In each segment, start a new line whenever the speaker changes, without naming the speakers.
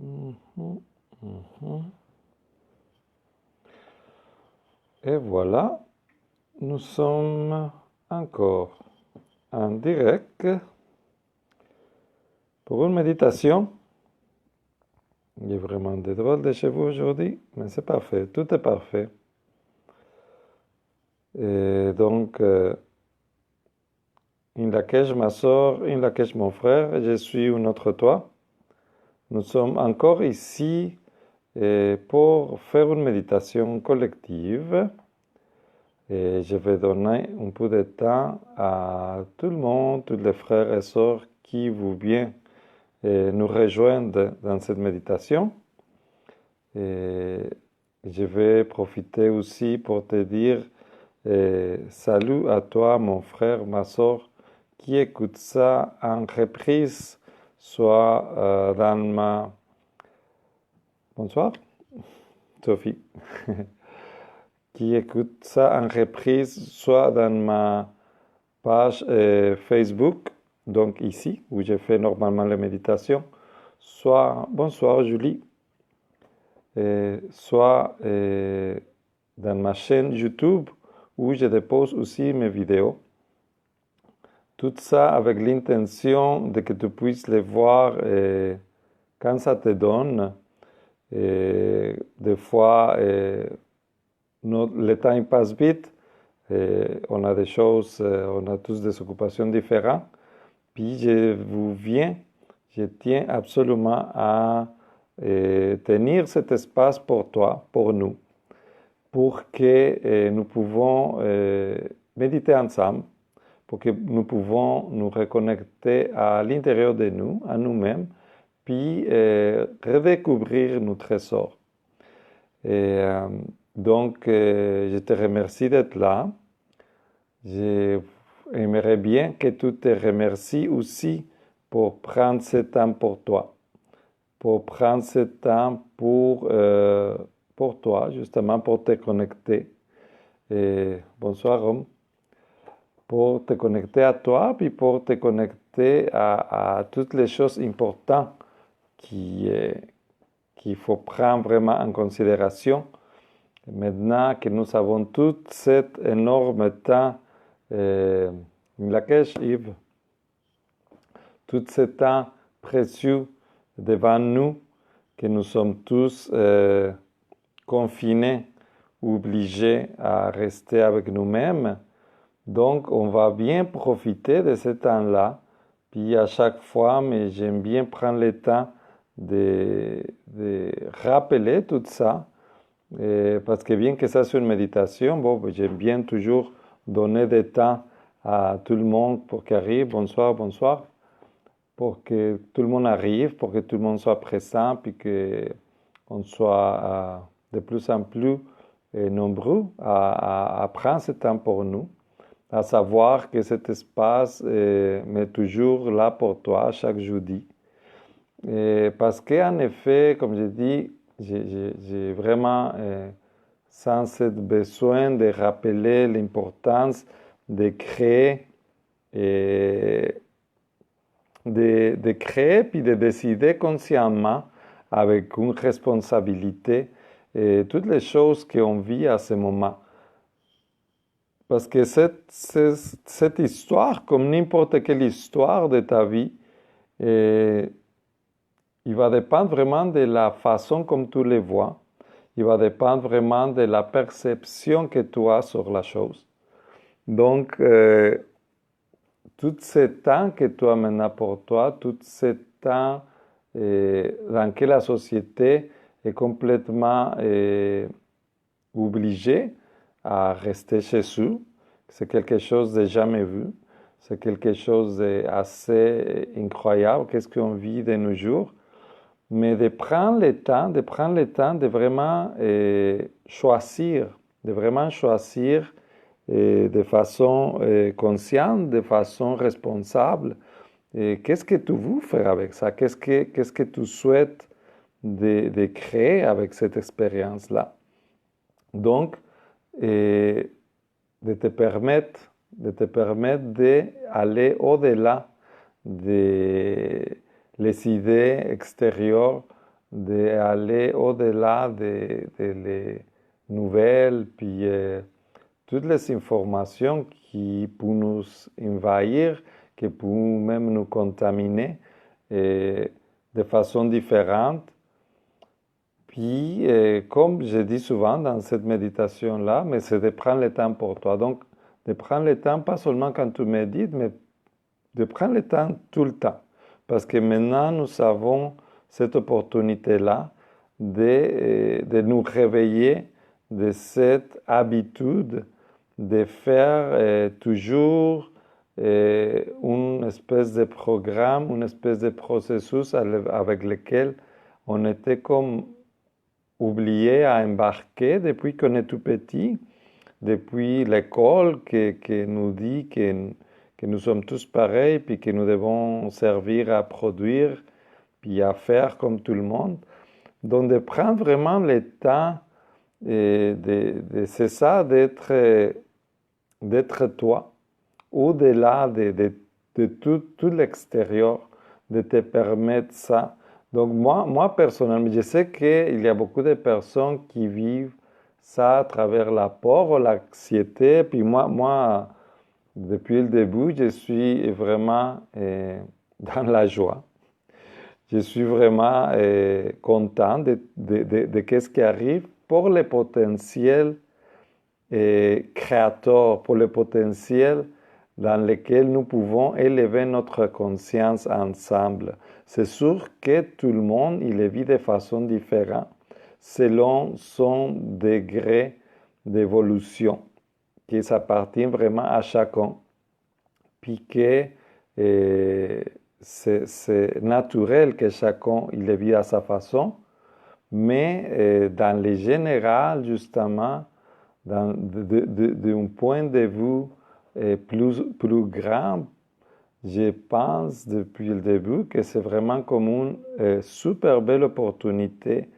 Mhm, mhm. Et voilà, nous sommes encore en direct pour une méditation. Il y a vraiment des drôles de cheveux aujourd'hui, mais c'est parfait, tout est parfait. Et donc, in Lakesh, ma soeur, in Lakesh, mon frère, je suis un autre toi. Nous sommes encore ici pour faire une méditation collective. Et je vais donner un peu de temps à tout le monde, tous les frères et sœurs qui vous viennent nous rejoindre dans cette méditation. Et je vais profiter aussi pour te dire salut à toi, mon frère, ma sœur, qui écoute ça en reprise, soit dans ma... Bonsoir, Sophie. Qui écoute ça en reprise, soit dans ma page Facebook, donc ici, où je fais normalement les méditations, soit, bonsoir Julie, soit dans ma chaîne YouTube, où je dépose aussi mes vidéos. Tout ça avec l'intention de que tu puisses les voir quand ça te donne. Des fois, le temps passe vite. On a des choses, on a tous des occupations différentes. Puis je tiens absolument à tenir cet espace pour toi, pour nous, pour que nous pouvons méditer ensemble, pour que nous pouvons nous reconnecter à l'intérieur de nous, à nous-mêmes, puis redécouvrir nos trésors. Et donc, je te remercie d'être là. J'aimerais bien que tu te remercies aussi pour prendre ce temps pour toi, pour prendre ce temps pour toi, justement pour te connecter. Et bonsoir, Rome. Pour te connecter à toi, puis pour te connecter à toutes les choses importantes qu'il faut prendre vraiment en considération. Maintenant que nous avons tout cet énorme temps, Lakesh, Yves, tout ce temps précieux devant nous, que nous sommes tous confinés, obligés à rester avec nous-mêmes. Donc, on va bien profiter de ce temps-là. Puis à chaque fois, mais j'aime bien prendre le temps de rappeler tout ça. Parce que bien que ça soit une méditation, bon, j'aime bien toujours donner du temps à tout le monde pour qu'il arrive. Bonsoir, bonsoir. Pour que tout le monde arrive, pour que tout le monde soit présent, puis qu'on soit de plus en plus nombreux à prendre ce temps pour nous. À savoir que cet espace est toujours là pour toi chaque jeudi. Parce qu'en effet, comme je dis, j'ai vraiment sans ce besoin de rappeler l'importance de créer de créer puis de décider consciemment avec une responsabilité toutes les choses qu'on vit à ce moment. Parce que cette histoire, comme n'importe quelle histoire de ta vie, il va dépendre vraiment de la façon comme tu les vois. Il va dépendre vraiment de la perception que tu as sur la chose. Donc, tout ce temps que tu as maintenant pour toi, tout ce temps dans lequel la société est complètement obligée à rester chez eux, c'est quelque chose de jamais vu. C'est quelque chose d'assez incroyable, qu'est-ce qu'on vit de nos jours. Mais de prendre le temps, de vraiment choisir, de façon consciente, de façon responsable. Qu'est-ce que tu veux faire avec ça? Qu'est-ce que tu souhaites de créer avec cette expérience-là? Donc, de te permettre d'aller au-delà des les idées extérieures d'aller au-delà des nouvelles, puis toutes les informations qui peuvent nous envahir, qui peuvent même nous contaminer de façon différente. Puis, comme je dis souvent dans cette méditation-là, mais c'est de prendre le temps pour toi. Donc, de prendre le temps, pas seulement quand tu médites, mais de prendre le temps tout le temps. Parce que maintenant, nous avons cette opportunité-là de nous réveiller de cette habitude de faire toujours une espèce de programme, une espèce de processus avec lequel on était comme oublié à embarquer depuis qu'on est tout petit, depuis l'école qui nous dit que nous sommes tous pareils, puis que nous devons servir à produire, puis à faire comme tout le monde. Donc de prendre vraiment le temps, c'est ça, d'être toi, au-delà de tout l'extérieur, de te permettre ça. Donc moi personnellement, je sais qu'il y a beaucoup de personnes qui vivent ça à travers la peur ou l'anxiété. Puis moi, depuis le début, je suis vraiment dans la joie. Je suis vraiment content de qu'est-ce qui arrive pour le potentiel créateur, pour le potentiel dans lequel nous pouvons élever notre conscience ensemble. C'est sûr que tout le monde, il le vit de façon différente, selon son degré d'évolution, qui s'appartient vraiment à chacun. Puis que c'est naturel que chacun il le vit à sa façon, mais dans le général, justement, d'un point de vue plus grand, je pense depuis le début que c'est vraiment comme une super belle opportunité,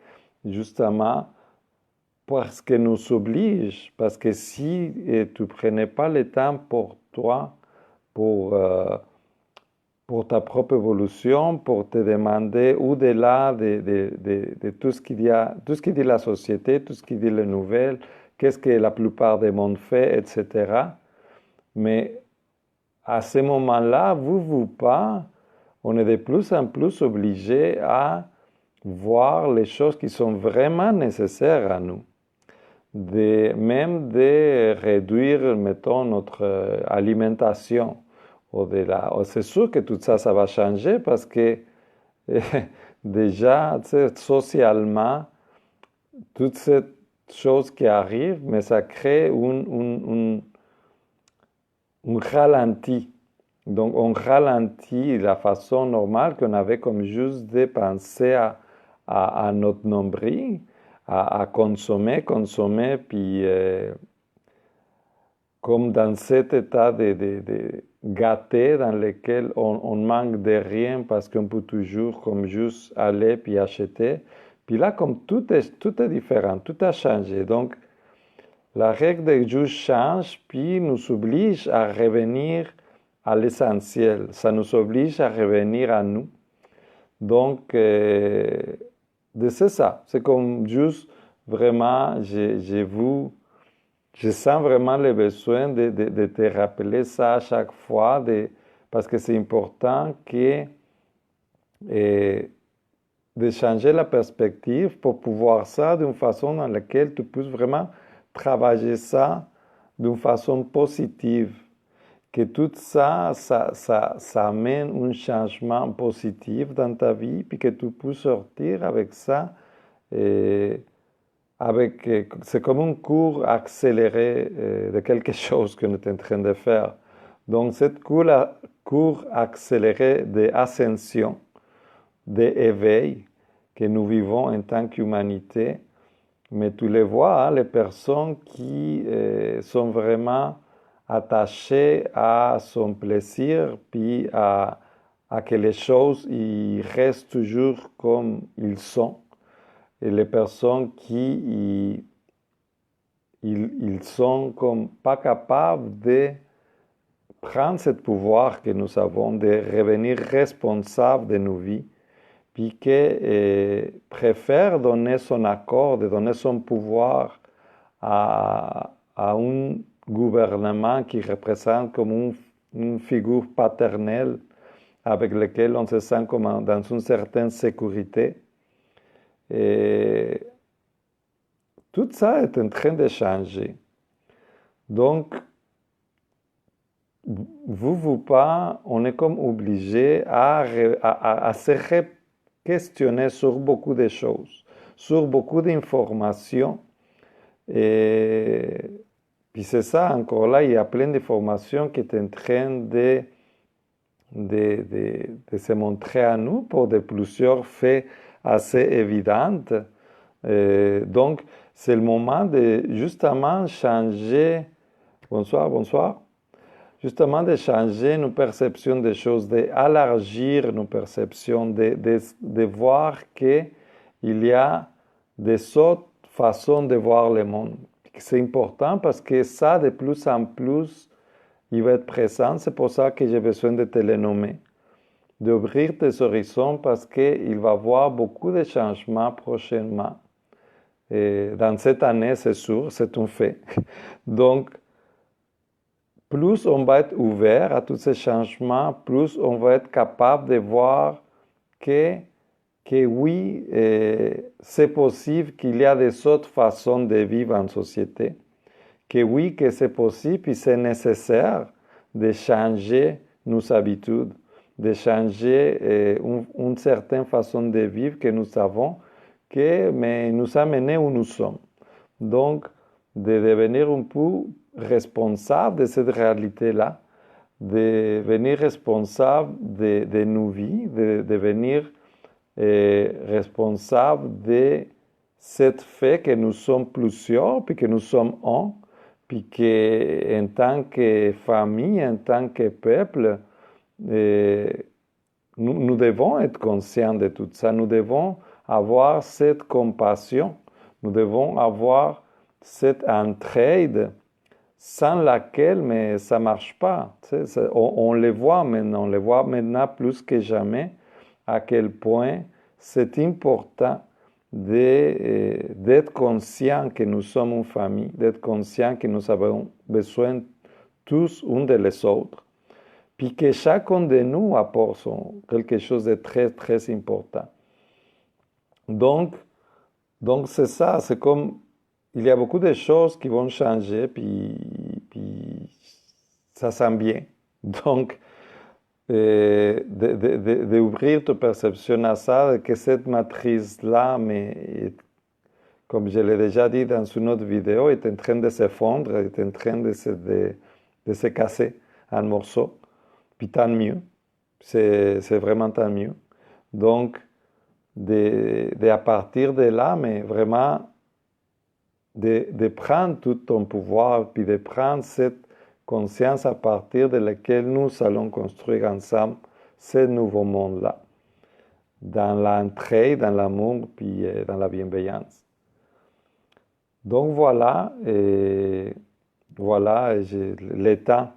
justement, parce que nous oblige, parce que si tu ne prenais pas le temps pour toi, pour ta propre évolution, pour te demander au-delà de tout ce qu'il y a, tout ce qui dit la société, tout ce qui dit les nouvelles, qu'est-ce que la plupart des mondes fait, etc. Mais à ce moment-là, vous pas, on est de plus en plus obligé à voir les choses qui sont vraiment nécessaires à nous. Même de réduire, mettons, notre alimentation. C'est sûr que tout ça, ça va changer parce que déjà, socialement, toutes ces choses qui arrivent, mais ça crée un ralenti. Donc, on ralentit la façon normale qu'on avait comme juste de penser à notre nombril, à consommer, puis comme dans cet état de gâté dans lequel on manque de rien parce qu'on peut toujours comme juste aller puis acheter. Puis là, comme tout est différent, tout a changé. Donc, la règle de juste change, puis nous oblige à revenir à l'essentiel. Ça nous oblige à revenir à nous. Donc, c'est ça. C'est comme juste vraiment, je sens vraiment le besoin de te rappeler ça à chaque fois, parce que c'est important de changer la perspective pour pouvoir ça d'une façon dans laquelle tu puisses vraiment travailler ça d'une façon positive. Que tout ça amène un changement positif dans ta vie, puis que tu puisses sortir avec ça. C'est comme un cours accéléré de quelque chose que nous sommes en train de faire. Donc, cette cours accéléré d'ascension, d'éveil que nous vivons en tant qu'humanité, mais tu les vois, hein, les personnes qui sont vraiment attachées à son plaisir, puis à que les choses ils restent toujours comme ils sont. Et les personnes qui ils sont comme pas capables de prendre ce pouvoir que nous avons, de revenir responsables de nos vies, puis qui préfère donner son accord, de donner son pouvoir à un gouvernement qui représente comme une figure paternelle avec laquelle on se sent comme dans une certaine sécurité. Et tout ça est en train de changer. Donc, vous pas, on est comme obligé à se questionner sur beaucoup de choses, sur beaucoup d'informations. Et puis c'est ça, encore là, il y a plein d'informations qui sont en train de se montrer à nous pour de plusieurs faits assez évidents. Donc, c'est le moment de justement changer. Bonsoir, bonsoir. Justement, de changer nos perceptions des choses, d'élargir nos perceptions, de voir qu'il y a des autres façons de voir le monde. C'est important parce que ça, de plus en plus, il va être présent. C'est pour ça que j'ai besoin de te le nommer, d'ouvrir tes horizons parce qu'il va y avoir beaucoup de changements prochainement. Et dans cette année, c'est sûr, c'est un fait. Donc, plus on va être ouvert à tous ces changements, plus on va être capable de voir que oui, c'est possible qu'il y a des autres façons de vivre en société. Que oui, que c'est possible et c'est nécessaire de changer nos habitudes, de changer une certaine façon de vivre que nous avons, mais nous a mené où nous sommes. Donc, de devenir un peu responsable de cette réalité-là, de devenir responsable de nos vies, de devenir responsable de ce fait que nous sommes plusieurs, puis que nous sommes un, puis qu'en tant que famille, en tant que peuple, nous devons être conscients de tout ça. Nous devons avoir cette compassion. Nous devons avoir cette entraide sans laquelle mais ça ne marche pas. Tu sais, on le voit maintenant plus que jamais à quel point c'est important d'être conscient que nous sommes une famille, d'être conscient que nous avons besoin tous uns des autres, puis que chacun de nous apporte quelque chose de très, très important. Donc c'est ça, c'est comme, il y a beaucoup de choses qui vont changer, puis ça sent bien. Donc, d'ouvrir ta perception à ça, que cette matrice-là, mais comme je l'ai déjà dit dans une autre vidéo, est en train de s'effondrer, est en train de se casser en morceaux. Puis tant mieux, c'est vraiment tant mieux. Donc, à partir de là, mais vraiment, de prendre tout ton pouvoir, puis de prendre cette conscience à partir de laquelle nous allons construire ensemble ce nouveau monde-là, dans l'entraide, dans l'amour, puis dans la bienveillance. Donc voilà, le temps,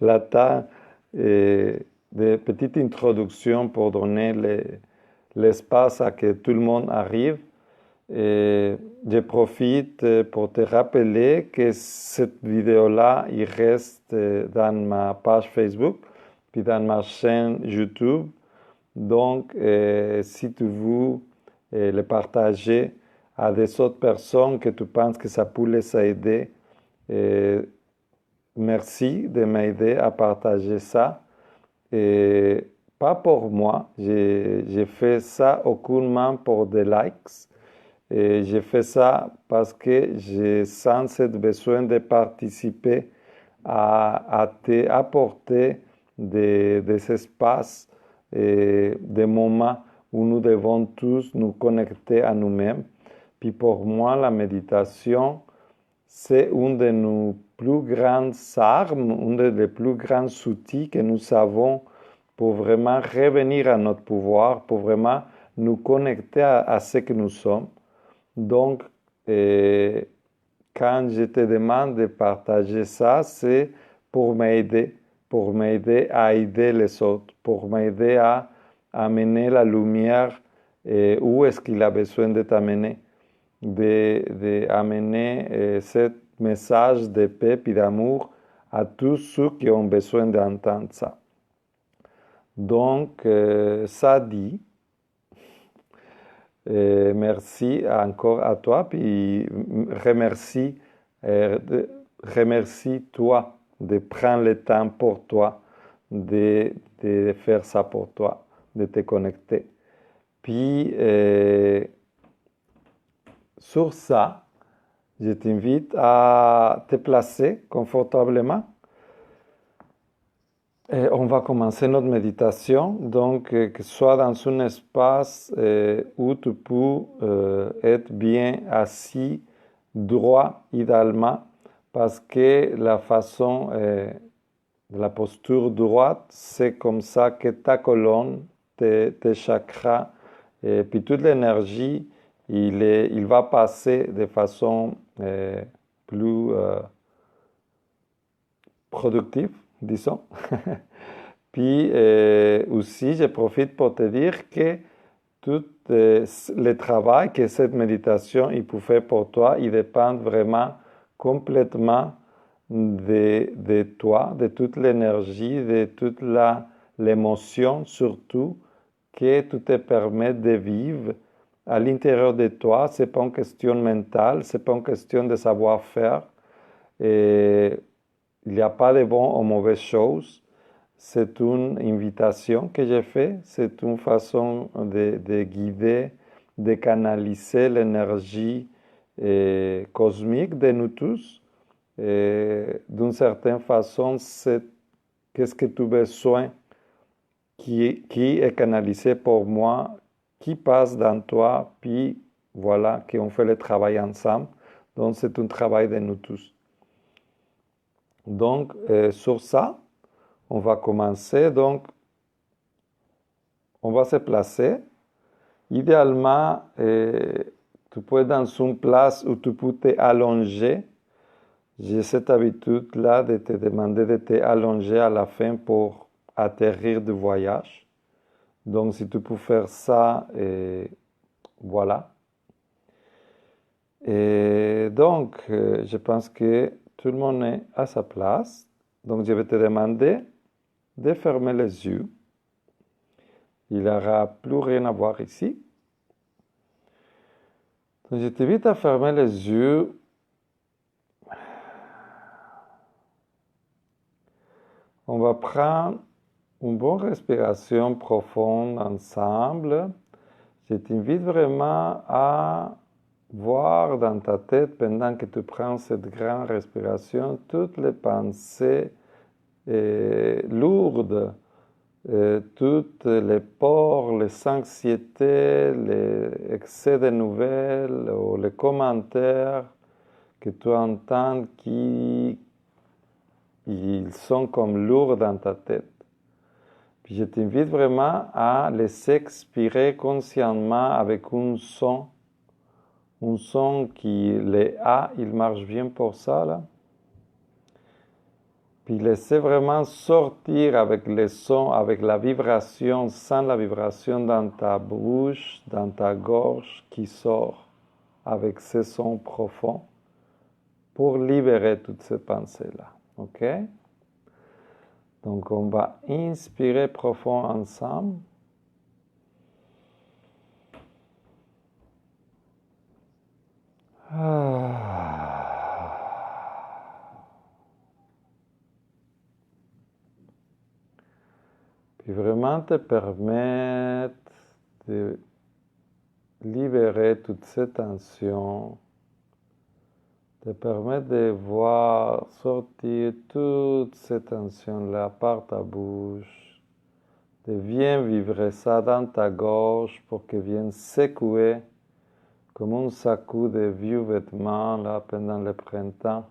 le temps de petites introductions pour donner l'espace à que tout le monde arrive. Et je profite pour te rappeler que cette vidéo-là, il reste dans ma page Facebook, puis dans ma chaîne YouTube. Donc, si tu veux le partager à des autres personnes que tu penses que ça peut les aider, merci de m'aider à partager ça. Et pas pour moi, j'ai fait ça aucunement pour des likes. Et j'ai fait ça parce que j'ai sens ce besoin de participer à apporter des espaces et des moments où nous devons tous nous connecter à nous-mêmes. Puis pour moi, la méditation, c'est une de nos plus grandes armes, un des plus grands outils que nous avons pour vraiment revenir à notre pouvoir, pour vraiment nous connecter à ce que nous sommes. Donc, quand je te demande de partager ça, c'est pour m'aider à aider les autres, pour m'aider à amener la lumière où est-ce qu'il a besoin de t'amener, d'amener ce message de paix et d'amour à tous ceux qui ont besoin d'entendre ça. Donc, ça dit, merci encore à toi, puis remercie-toi de prendre le temps pour toi, de faire ça pour toi, de te connecter. Puis, sur ça, je t'invite à te placer confortablement. Et on va commencer notre méditation, donc que ce soit dans un espace où tu peux être bien assis, droit idéalement, parce que la façon de la posture droite, c'est comme ça que ta colonne, tes chakras, et puis toute l'énergie, il va passer de façon plus productive, disons. Puis aussi, je profite pour te dire que tout le travail que cette méditation il peut faire pour toi, il dépend vraiment complètement de toi, de toute l'énergie, de toute l'émotion surtout que tu te permets de vivre à l'intérieur de toi. Ce n'est pas une question mentale, ce n'est pas une question de savoir-faire. Il n'y a pas de bonnes ou mauvaises choses. C'est une invitation que j'ai faite, c'est une façon de guider, de canaliser l'énergie cosmique de nous tous. D'une certaine façon, c'est qu'est-ce que tu as besoin qui est canalisé pour moi, qui passe dans toi, puis voilà, qu'on fait le travail ensemble. Donc, c'est un travail de nous tous. Donc, sur ça, on va commencer, donc on va se placer. Idéalement, tu peux être dans une place où tu peux t'allonger. J'ai cette habitude-là de te demander de t'allonger à la fin pour atterrir du voyage. Donc, si tu peux faire ça, voilà. Et donc, je pense que tout le monde est à sa place. Donc, je vais te demander de fermer les yeux. Il n'y aura plus rien à voir ici. Donc, je t'invite à fermer les yeux. On va prendre une bonne respiration profonde ensemble. Je t'invite vraiment à voir dans ta tête, pendant que tu prends cette grande respiration, toutes les pensées lourdes, toutes les peurs, les anxiétés, les excès de nouvelles ou les commentaires que tu entends qui ils sont comme lourds dans ta tête. Puis je t'invite vraiment à les expirer consciemment avec un son qui, les A, il marche bien pour ça, là. Puis laissez vraiment sortir avec les sons, avec la vibration, sans la vibration dans ta bouche, dans ta gorge qui sort avec ces sons profonds pour libérer toutes ces pensées-là. OK? Donc, on va inspirer profond ensemble. Puis vraiment te permettre de libérer toute cette tension, te permettre de voir sortir toute cette tension-là par ta bouche, de bien vivre ça dans ta gorge pour que vienne secouer comme un sacou de vieux vêtements là pendant le printemps,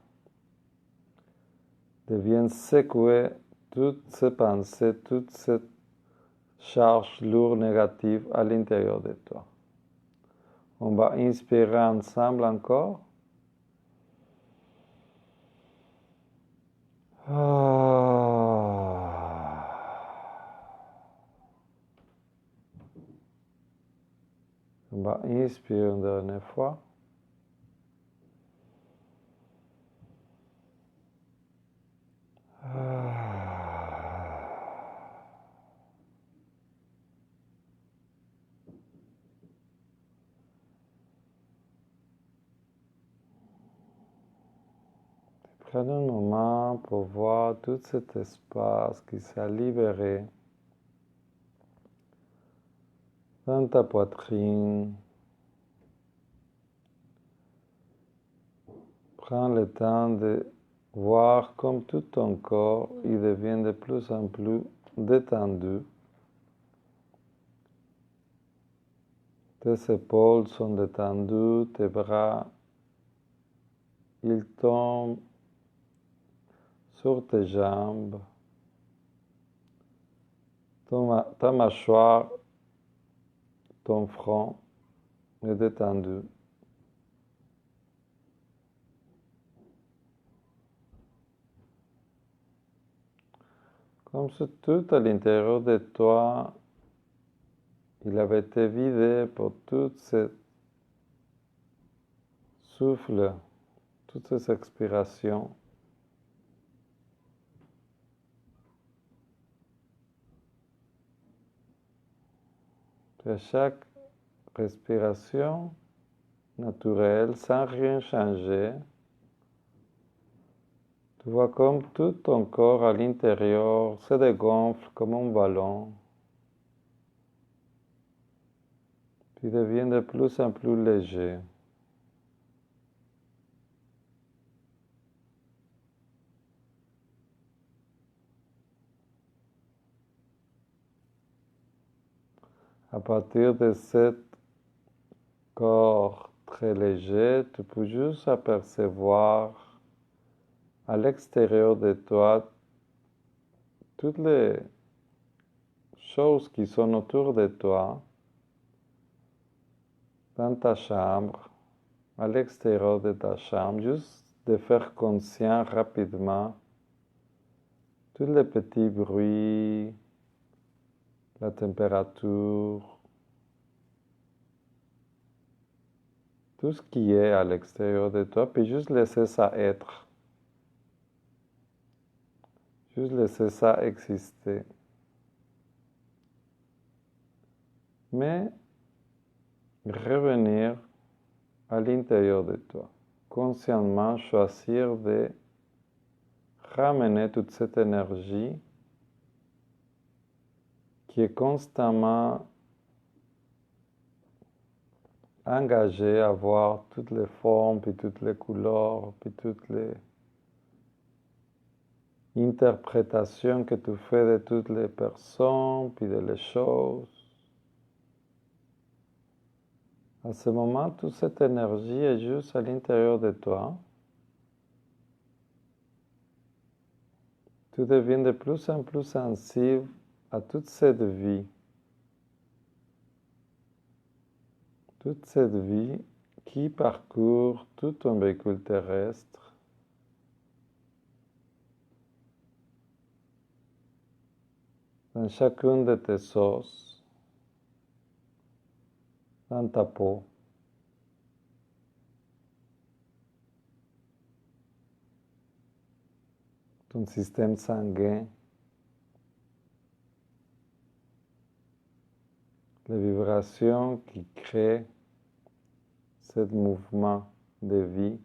de bien secouer toutes ces pensées, toute cette charge lourde négative à l'intérieur de toi. On va inspirer ensemble encore. On va inspirer une dernière fois. Prenez un moment pour voir tout cet espace qui s'est libéré dans ta poitrine. Prends le temps de voir comme tout ton corps il devient de plus en plus détendu. Tes épaules sont détendues, tes bras, ils tombent sur tes jambes. Ta mâchoire, ton front est détendu. Comme si tout à l'intérieur de toi, il avait été vidé pour tout ce souffle, toutes ces expirations. Et à chaque respiration naturelle, sans rien changer, tu vois comme tout ton corps à l'intérieur se dégonfle comme un ballon, puis devient de plus en plus léger. À partir de cet corps très léger, tu peux juste apercevoir à l'extérieur de toi toutes les choses qui sont autour de toi, dans ta chambre, à l'extérieur de ta chambre, juste de faire conscient rapidement tous les petits bruits, la température, tout ce qui est à l'extérieur de toi, puis juste laisser ça être. Juste laisser ça exister. Mais revenir à l'intérieur de toi. Consciemment choisir de ramener toute cette énergie qui est constamment engagée à voir toutes les formes, puis toutes les couleurs, puis toutes les interprétations que tu fais de toutes les personnes, puis de les choses. À ce moment, toute cette énergie est juste à l'intérieur de toi. Tu deviens de plus en plus sensible à toute cette vie. Toute cette vie qui parcourt tout ton véhicule terrestre. Dans chacune de tes os, dans ta peau. Ton système sanguin, les vibrations qui créent ce mouvement de vie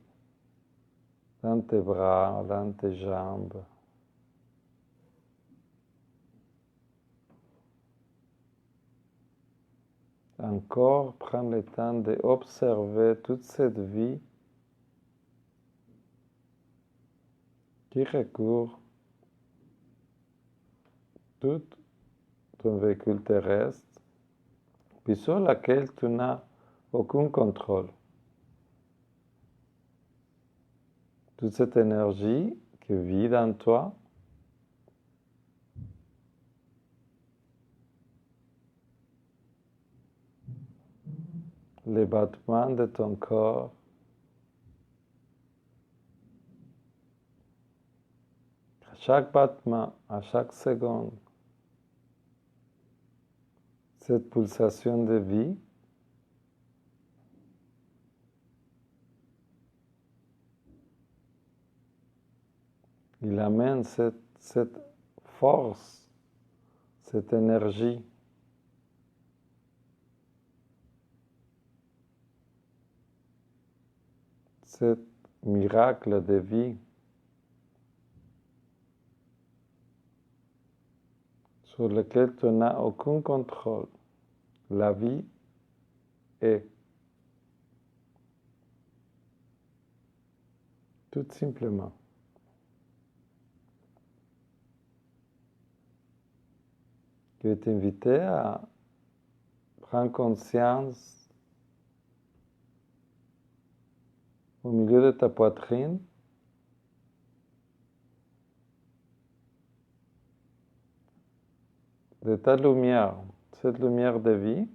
dans tes bras, dans tes jambes. Encore, prends le temps d'observer toute cette vie qui recouvre tout ton véhicule terrestre, puis sur laquelle tu n'as aucun contrôle. Toute cette énergie qui vit dans toi, les battements de ton corps, à chaque battement, à chaque seconde, cette pulsation de vie il amène cette force, cette énergie. Ce miracle de vie sur lequel tu n'as aucun contrôle. La vie est tout simplement. Je vais t'inviter à prendre conscience au milieu de ta poitrine de ta lumière, cette lumière de vie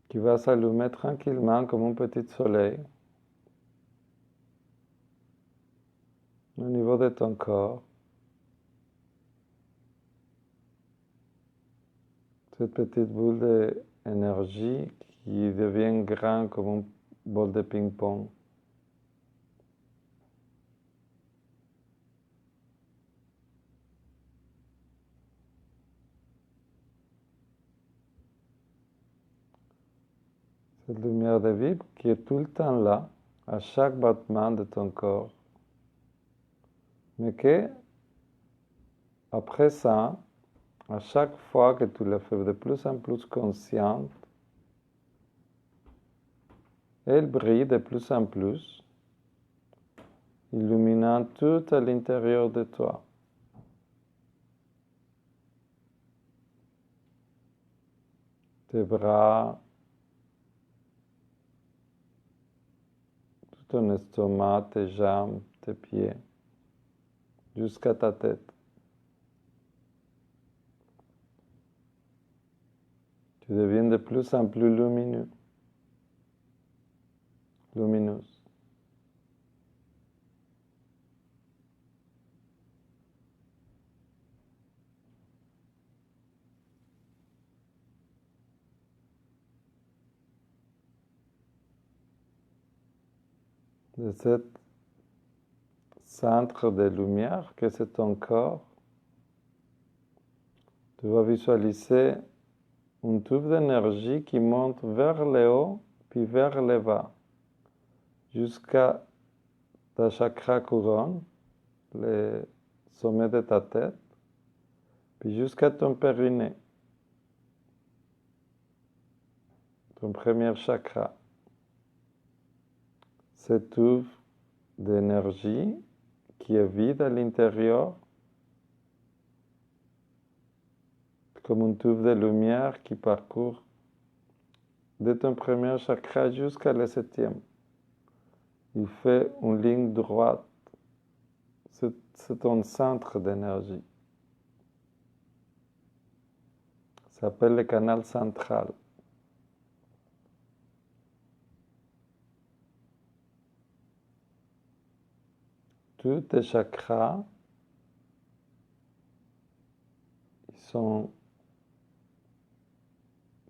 qui va s'allumer tranquillement comme un petit soleil au niveau de ton corps. Cette petite boule d'énergie qui devient grande comme un bol de ping-pong. Cette lumière de vie qui est tout le temps là, à chaque battement de ton corps, mais que, après ça, à chaque fois que tu le fais de plus en plus consciente, elle brille de plus en plus, illuminant tout à l'intérieur de toi. Tes bras, tout ton estomac, tes jambes, tes pieds, jusqu'à ta tête. Tu deviens de plus en plus lumineuse. De ce centre de lumière que c'est ton corps, tu vas visualiser un tube d'énergie qui monte vers le haut puis vers le bas, jusqu'à ta chakra couronne, le sommet de ta tête, puis jusqu'à ton périnée, ton premier chakra. Ce tube d'énergie qui est vide à l'intérieur, comme un tube de lumière qui parcourt de ton premier chakra jusqu'à le 7e. Il fait une ligne droite. C'est ton centre d'énergie. Ça s'appelle le canal central. Tous tes chakras, ils sont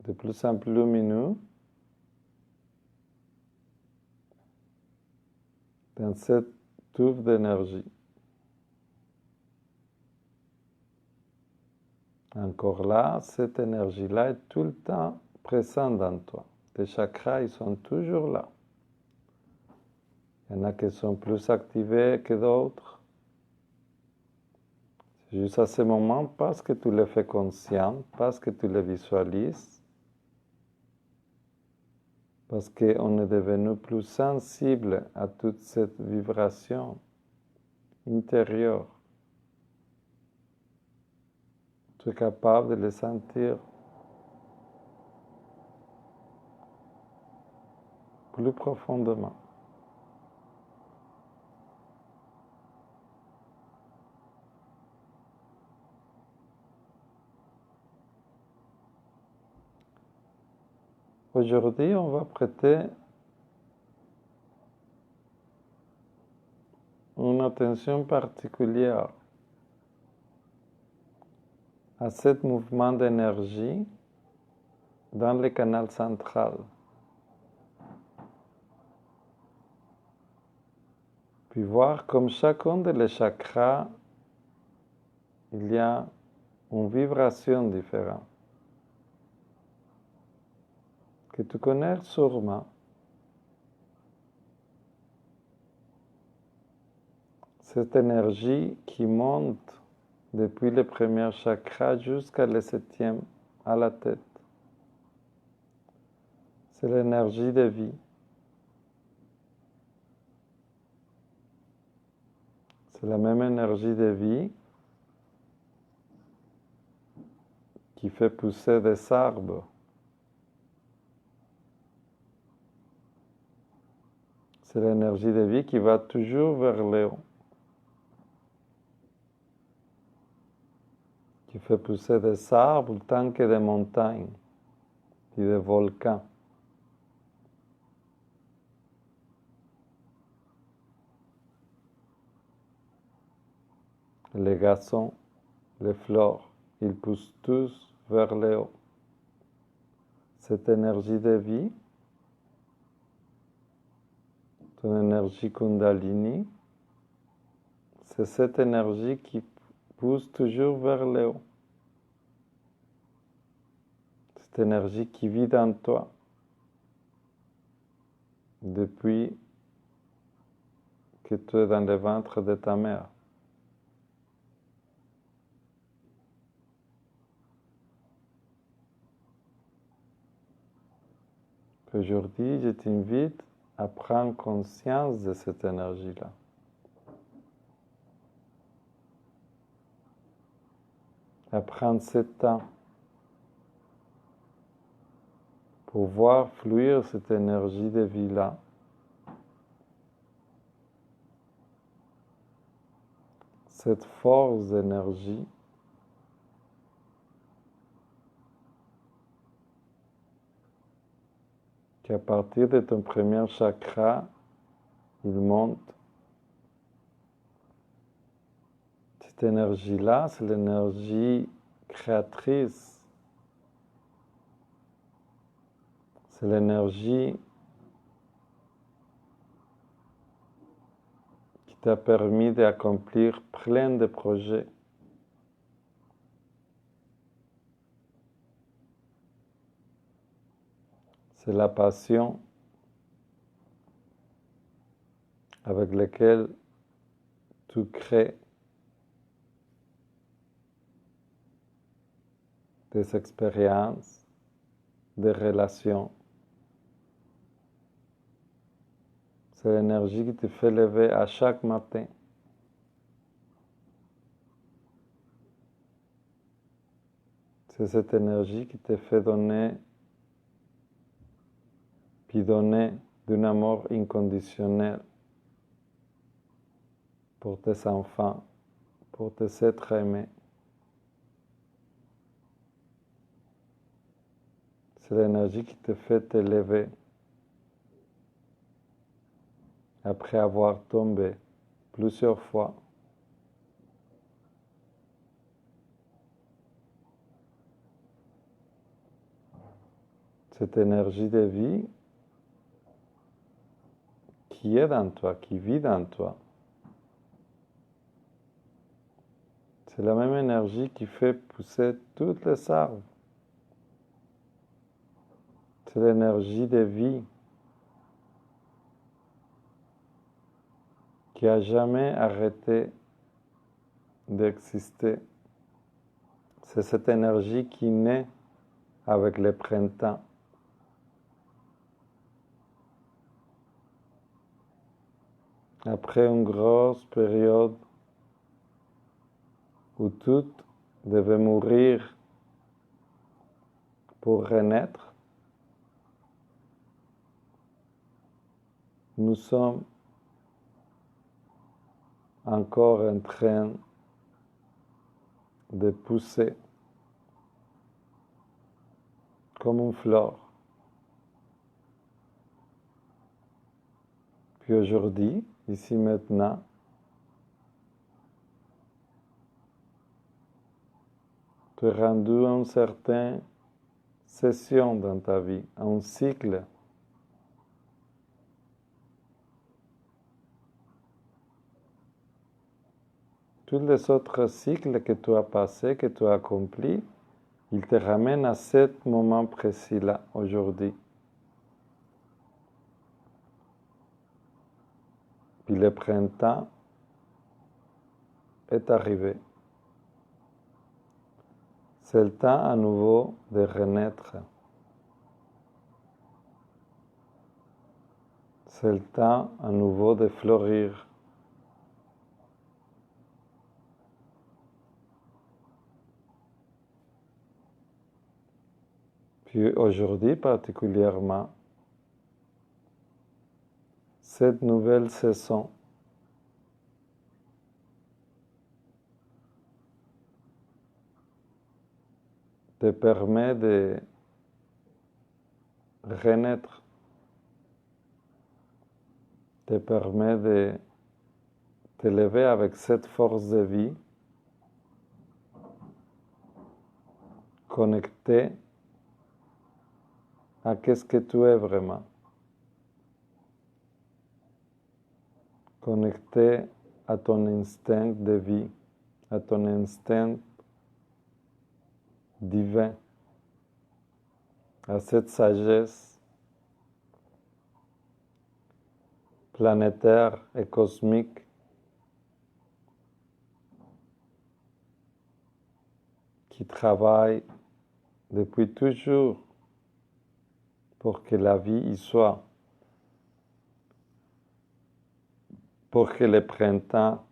de plus en plus lumineux dans cette tube d'énergie. Encore là, cette énergie-là est tout le temps présente dans toi. Tes chakras, ils sont toujours là. Il y en a qui sont plus activés que d'autres. C'est juste à ce moment, parce que tu les fais conscient, parce que tu les visualises, parce qu'on est devenu plus sensible à toute cette vibration intérieure. Tu es capable de les sentir plus profondément. Aujourd'hui, on va prêter une attention particulière à ce mouvement d'énergie dans le canal central. Puis voir comme chacun des chakras, il y a une vibration différente que tu connais sûrement. Cette énergie qui monte depuis le premier chakra jusqu'à le septième, à la tête. C'est l'énergie de vie. C'est la même énergie de vie qui fait pousser des arbres. C'est l'énergie de vie qui va toujours vers le haut, qui fait pousser des arbres tant que des montagnes et des volcans. Les gazons, les fleurs, ils poussent tous vers le haut. Cette énergie de vie, ton énergie Kundalini, c'est cette énergie qui pousse toujours vers le haut. Cette énergie qui vit dans toi depuis que tu es dans le ventre de ta mère. Aujourd'hui, je t'invite à prendre conscience de cette énergie-là. À prendre ce temps pour voir fluir cette énergie de vie-là. Cette force d'énergie qu'à partir de ton premier chakra, il monte. Cette énergie-là, c'est l'énergie créatrice. C'est l'énergie qui t'a permis d'accomplir plein de projets. C'est la passion avec laquelle tu crées des expériences, des relations. C'est l'énergie qui te fait lever à chaque matin. C'est cette énergie qui te fait donner, puis donner d'un amour inconditionnel pour tes enfants, pour tes êtres aimés. C'est l'énergie qui te fait te lever après avoir tombé plusieurs fois. Cette énergie de vie qui est dans toi, qui vit dans toi. C'est la même énergie qui fait pousser toutes les arbres. C'est l'énergie de vie qui n'a jamais arrêté d'exister. C'est cette énergie qui naît avec le printemps. Après une grosse période où tout devait mourir pour renaître, nous sommes encore en train de pousser comme une fleur. Puis aujourd'hui, ici maintenant, tu es rendu à une certaine session dans ta vie, à un cycle. tous les autres cycles que tu as passés, que tu as accomplis, ils te ramènent à ce moment précis-là, aujourd'hui. Puis le printemps est arrivé. C'est le temps à nouveau de renaître. C'est le temps à nouveau de fleurir. Puis aujourd'hui particulièrement, cette nouvelle saison te permet de renaître, te permet de te lever avec cette force de vie, connecté à qu'est-ce que tu es vraiment, connecté à ton instinct de vie, à ton instinct divin, à cette sagesse planétaire et cosmique qui travaille depuis toujours pour que la vie y soit, pour que le printemps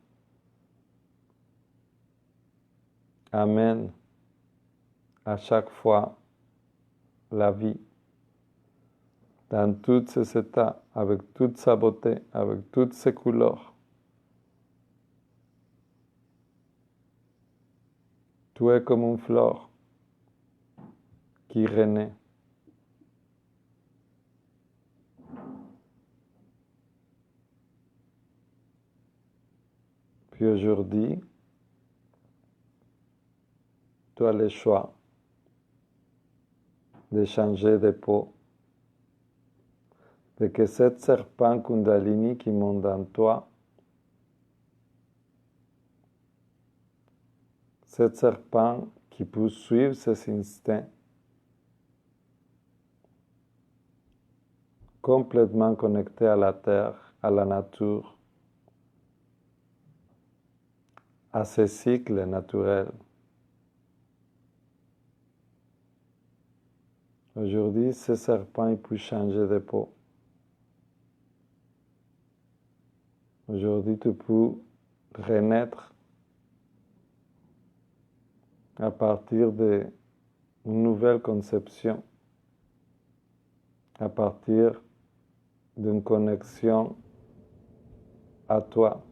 amène à chaque fois la vie dans tous ses états, avec toute sa beauté, avec toutes ses couleurs. Tu es comme une fleur qui renaît. Puis aujourd'hui, tu as le choix de changer de peau, de que cette serpent Kundalini qui monte en toi, cette serpent qui peut suivre ses instincts, complètement connecté à la terre, à la nature, à ses cycles naturels. Aujourd'hui, ce serpent il peut changer de peau. Aujourd'hui, tu peux renaître à partir d'une nouvelle conception, à partir d'une connexion à toi.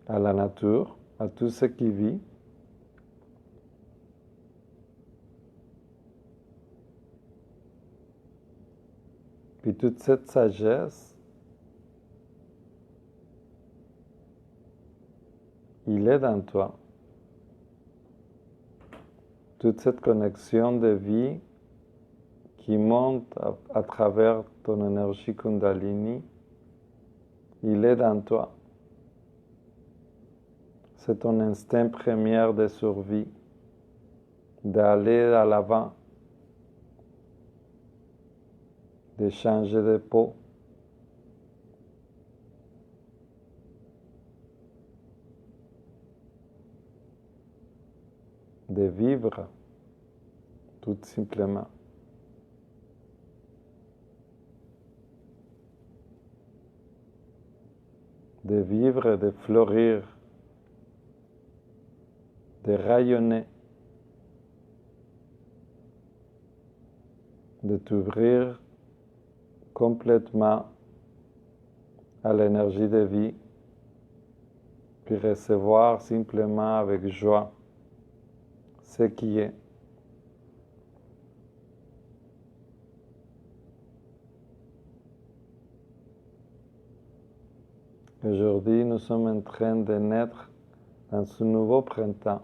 À la nature, à tout ce qui vit. Puis toute cette sagesse, il est dans toi. Toute cette connexion de vie qui monte à travers ton énergie Kundalini, il est dans toi. C'est ton instinct premier de survie, d'aller à l'avant, de changer de peau, de vivre, tout simplement. De vivre, de fleurir, de rayonner, de t'ouvrir complètement à l'énergie de vie, puis recevoir simplement avec joie ce qui est. Aujourd'hui, nous sommes en train de naître dans ce nouveau printemps.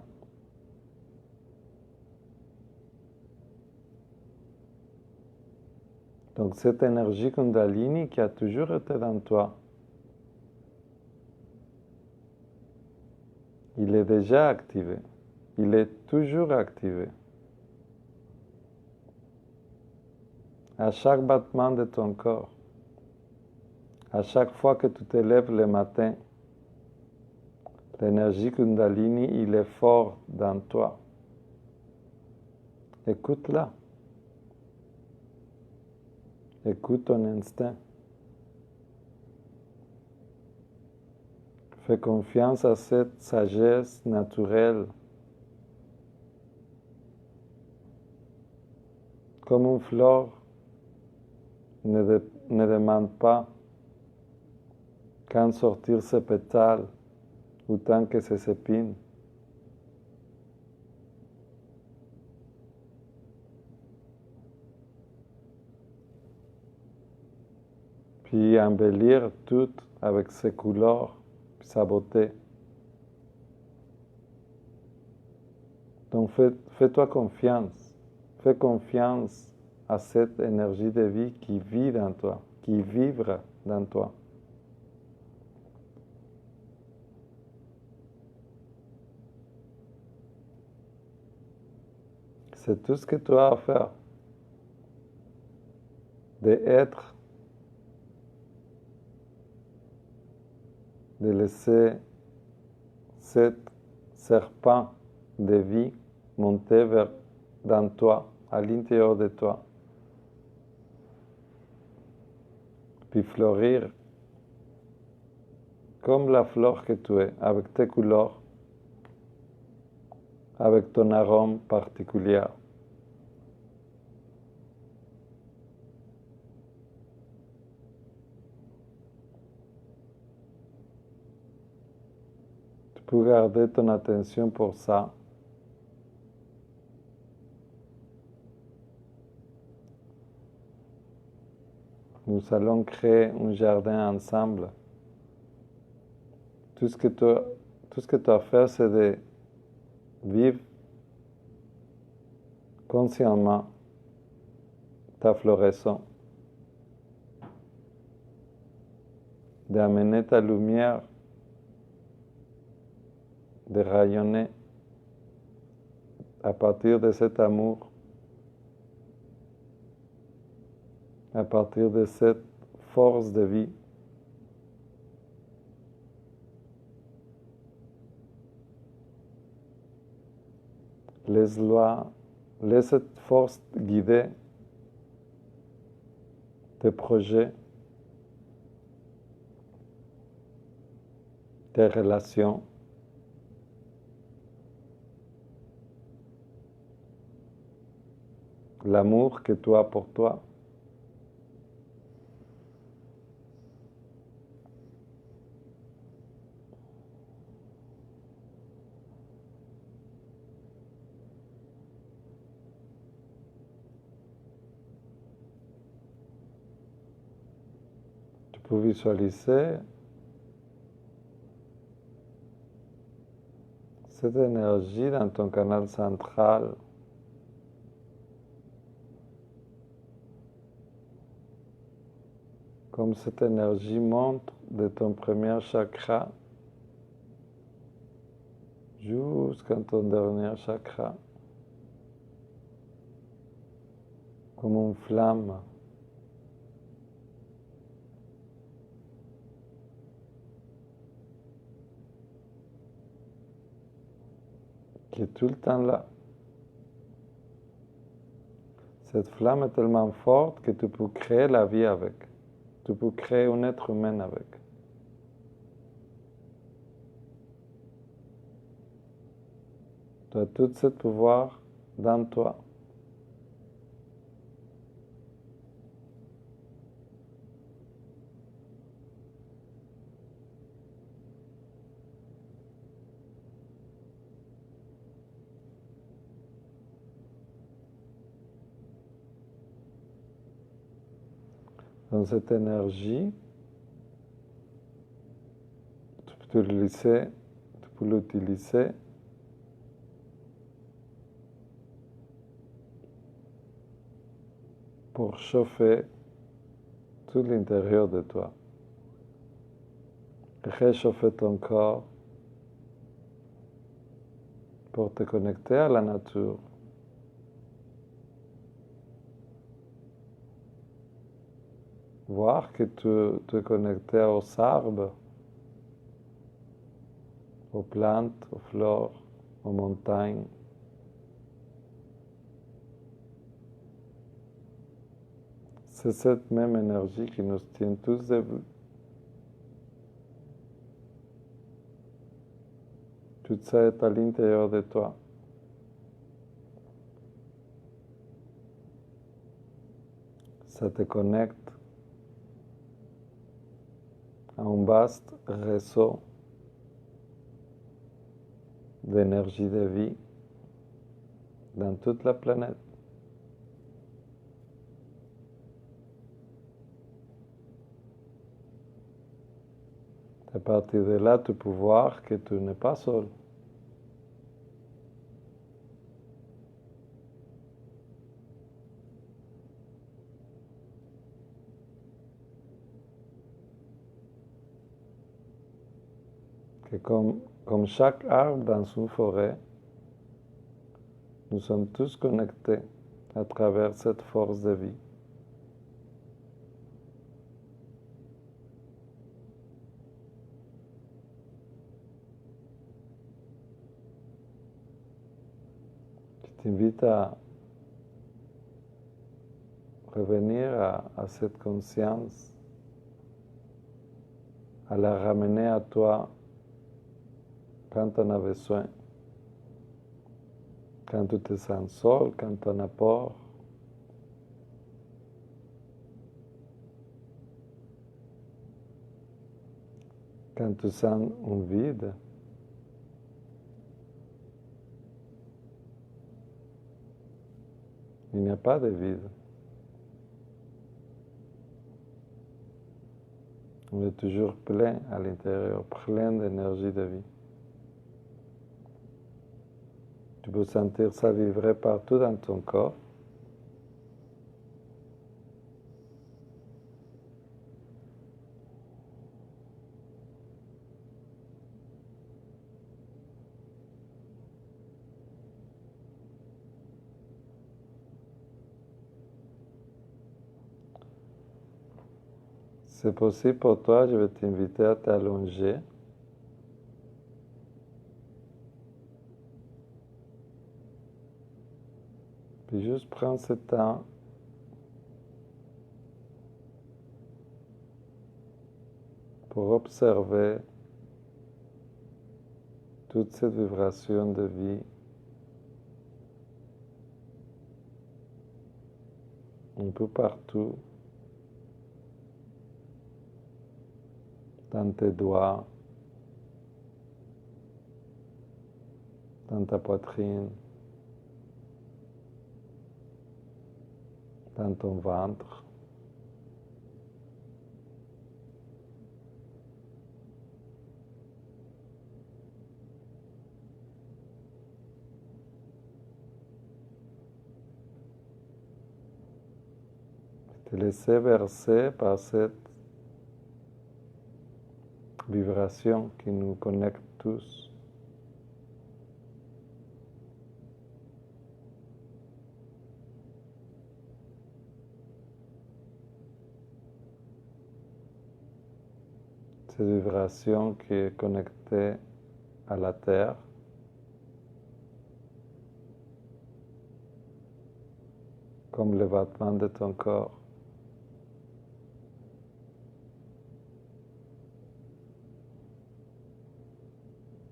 Donc cette énergie Kundalini qui a toujours été dans toi, il est déjà activé. Il est toujours activé. À chaque battement de ton corps, à chaque fois que tu te lèves le matin, l'énergie Kundalini, il est fort dans toi. Écoute-la. Écoute ton instinct. Fais confiance à cette sagesse naturelle. Comme une fleur ne demande pas quand sortir ses pétales ou tant que ses épines. Puis embellir tout avec ses couleurs, puis sa beauté. Donc fais-toi confiance. Fais confiance à cette énergie de vie qui vit dans toi, qui vibre dans toi. C'est tout ce que tu as à faire. D'être, de laisser cet serpent de vie monter dans toi, à l'intérieur de toi, puis fleurir comme la fleur que tu es, avec tes couleurs, avec ton arôme particulier. Tu peux garder ton attention pour ça. Nous allons créer un jardin ensemble. Tout ce que tu as à faire, c'est de vivre consciemment ta floraison, d'amener ta lumière, de rayonner à partir de cet amour, à partir de cette force de vie. Laisse cette force guider tes projets, tes relations, l'amour que tu as pour toi. Tu peux visualiser cette énergie dans ton canal central. Comme cette énergie monte de ton premier chakra jusqu'à ton dernier chakra. Comme une flamme. Qui est tout le temps là. Cette flamme est tellement forte que tu peux créer la vie avec. Tu peux créer un être humain avec. Tu as tout ce pouvoir dans toi. Dans cette énergie, tu peux l'utiliser pour chauffer tout l'intérieur de toi. Réchauffer ton corps pour te connecter à la nature. Voir que tu te connectes aux arbres, aux plantes, aux fleurs, aux montagnes. C'est cette même énergie qui nous tient tous debout. Tout ça est à l'intérieur de toi. Ça te connecte à un vaste réseau d'énergie de vie dans toute la planète. À partir de là, tu peux voir que tu n'es pas seul. Que comme chaque arbre dans une forêt, nous sommes tous connectés à travers cette force de vie. Je t'invite à revenir à cette conscience, à la ramener à toi quand tu en as besoin, quand tu te sens seul, quand tu en as peur. Quand tu sens un vide, il n'y a pas de vide. On est toujours plein à l'intérieur, plein d'énergie de vie. Tu peux sentir ça vibrer partout dans ton corps. C'est possible pour toi, je vais t'inviter à t'allonger. Puis juste prends ce temps pour observer toute cette vibration de vie un peu partout, dans tes doigts, dans ta poitrine, dans ton ventre. Te laisser bercer par cette vibration qui nous connecte tous. Cette vibration qui est connectée à la terre, comme le battement de ton corps.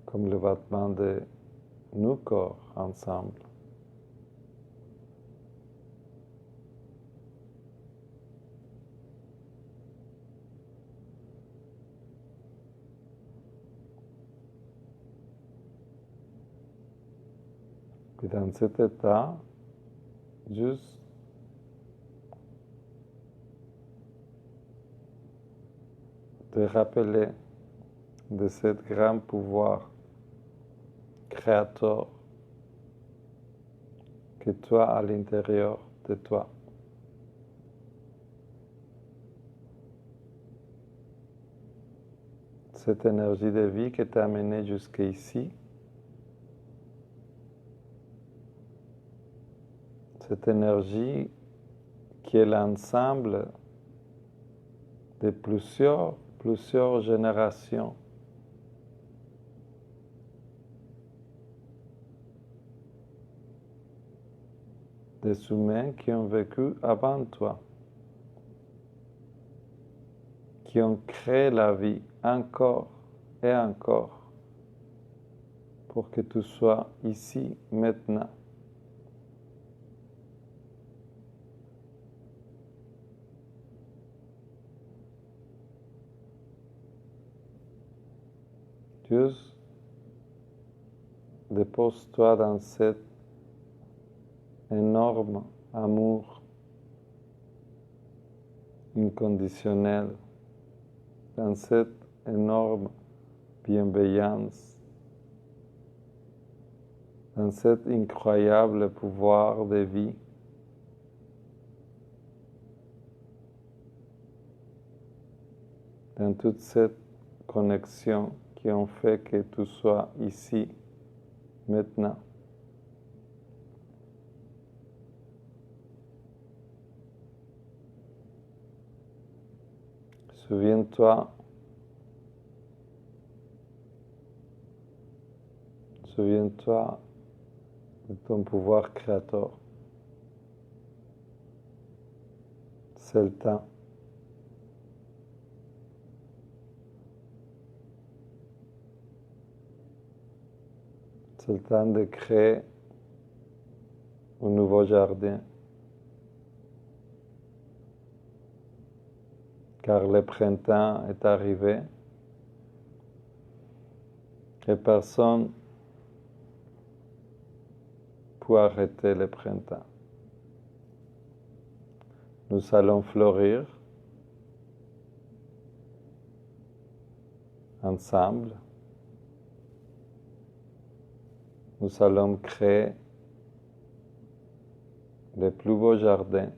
Comme le battement de nos corps ensemble. Et dans cet état, juste te rappeler de ce grand pouvoir créateur que tu as à l'intérieur de toi. cette énergie de vie qui t'a amené jusqu'ici, cette énergie qui est l'ensemble de plusieurs générations. Des humains qui ont vécu avant toi, qui ont créé la vie encore et encore pour que tu sois ici, maintenant. Juste dépose-toi dans cet énorme amour inconditionnel, dans cette énorme bienveillance, dans cet incroyable pouvoir de vie. Dans toute cette connexion qui ont fait que tu sois ici, maintenant. Souviens-toi de ton pouvoir créateur. C'est le temps. C'est le temps de créer un nouveau jardin. Car le printemps est arrivé et personne ne peut arrêter le printemps. Nous allons fleurir ensemble. Nous allons créer les plus beaux jardins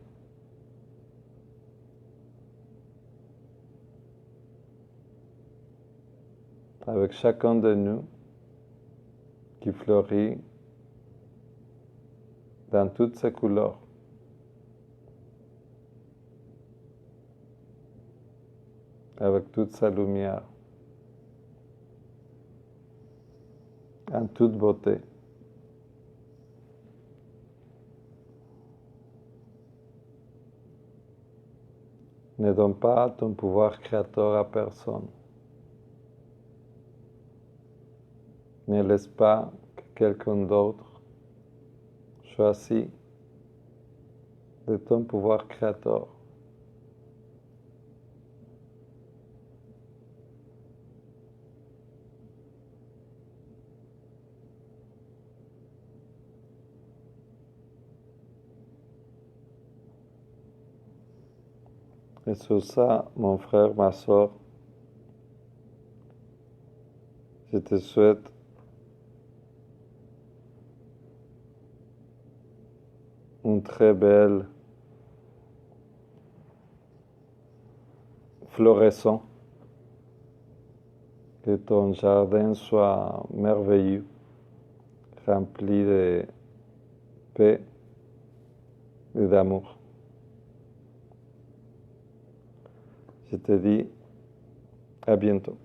avec chacun de nous qui fleurit dans toutes ses couleurs. Avec toute sa lumière, en toute beauté. Ne donne pas ton pouvoir créateur à personne. Ne laisse pas que quelqu'un d'autre choisisse de ton pouvoir créateur. Et sur ça, mon frère, ma soeur, je te souhaite une très belle floraison, que ton jardin soit merveilleux, rempli de paix et d'amour. Je te dis à bientôt.